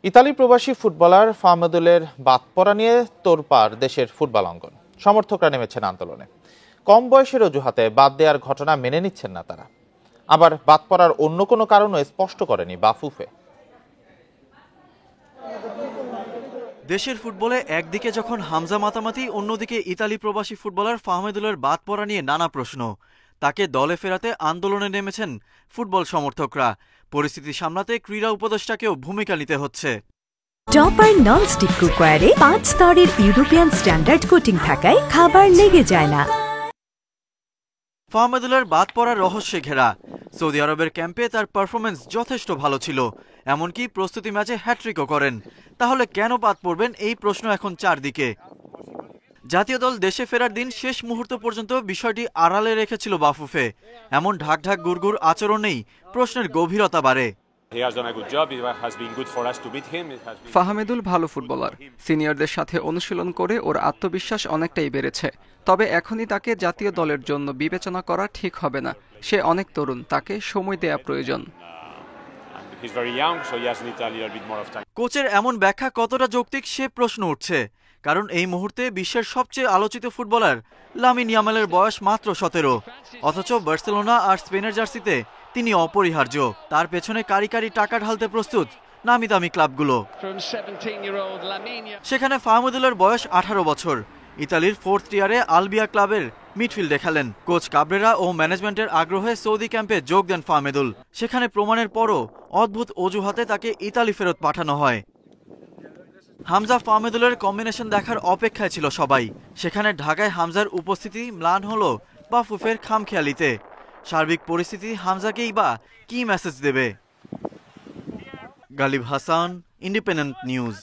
Italy প্রবাসী footballer ফাহমেদুলের বাদ পড়া নিয়ে তোড়পাড় দেশের ফুটবল অঙ্গন। সমর্থকরা নেমেছেন আন্দোলনে। কম বয়সের অজুহাতে বাদ দেওয়ার ঘটনা মেনে নিচ্ছেন না তারা। আবার বাদ পড়ার অন্য কোনো কারণও স্পষ্ট করেনি বাফুফে। দেশের ফুটবলে একদিকে যখন হামজা মাতামাতি, অন্যদিকে ইতালি প্রবাসী ফুটবলার ফাহমেদুলের বাদ পড়া নিয়ে নানা প্রশ্ন। তাকে দলে ফেরাতে আন্দোলনে নেমেছেন ফুটবল সমর্থকরা। পরিস্থিতি সামলাতে ক্রীড়া উপদেষ্টাকেও ভূমিকা নিতে হচ্ছে। টপার ননস্টিক কুকওয়্যারে 5 স্তরের ইউরোপিয়ান স্ট্যান্ডার্ড কোটিং থাকায় খাবার লেগে যায় না। ফাহমেদুলের বাদ পড়ার রহস্যে ঘেরা। সৌদি আরবের ক্যাম্পে তার পারফরমেন্স যথেষ্ট ভালো ছিল, এমনকি প্রস্তুতি ম্যাচে হ্যাট্রিকও করেন। তাহলে কেন বাদ পড়বেন, এই প্রশ্ন এখন চারদিকে। জাতীয় দল দেশে ফেরার দিন শেষ মুহূর্ত পর্যন্ত বিষয়টি আড়ালে রেখেছিল বাফুফে। এমন ঢাকঢাক গুড়গুড় আচরণেই প্রশ্নের গভীরতা বাড়ে। ফাহমেদুল ভালো ফুটবলার, সিনিয়রদের সাথে অনুশীলন করে ওর আত্মবিশ্বাস অনেকটাই বেড়েছে। তবে এখনই তাকে জাতীয় দলের জন্য বিবেচনা করা ঠিক হবে না। সে অনেক তরুণ, তাকে সময় দেয়া প্রয়োজন। কোচের এমন ব্যাখ্যা কতটা যৌক্তিক সে প্রশ্ন উঠছে, কারণ এই মুহূর্তে বিশ্বের সবচেয়ে আলোচিত ফুটবলার লামিন ইয়ামালের বয়স মাত্র 17, অথচ বার্সেলোনা আর স্পেনের জার্সিতে তিনি অপরিহার্য। তার পেছনে কারি কারি টাকা ঢালতে প্রস্তুত নামি দামি ক্লাবগুলো। সেখানে ফাহমেদুলের বয়স 18 বছর। ইতালির 4th টিয়ারে আলবিয়া ক্লাবের মিডফিল্ডে খেলেন। কোচ কাবরেরা ও ম্যানেজমেন্টের আগ্রহে সৌদি ক্যাম্পে যোগ দেন ফাহমেদুল। সেখানে প্রমাণের পরও অদ্ভুত অজুহাতে তাকে ইতালি ফেরত পাঠানো হয়। হামজা ফাহমেদুলের কম্বিনেশন দেখার অপেক্ষায় ছিল সবাই। সেখানে ঢাকায় হামজার উপস্থিতি ম্লান হলো বাফুফের খামখেয়ালিতে। সার্বিক পরিস্থিতি হামজাকেই বা কি মেসেজ দেবে? Ghalib Hasan, Independent news.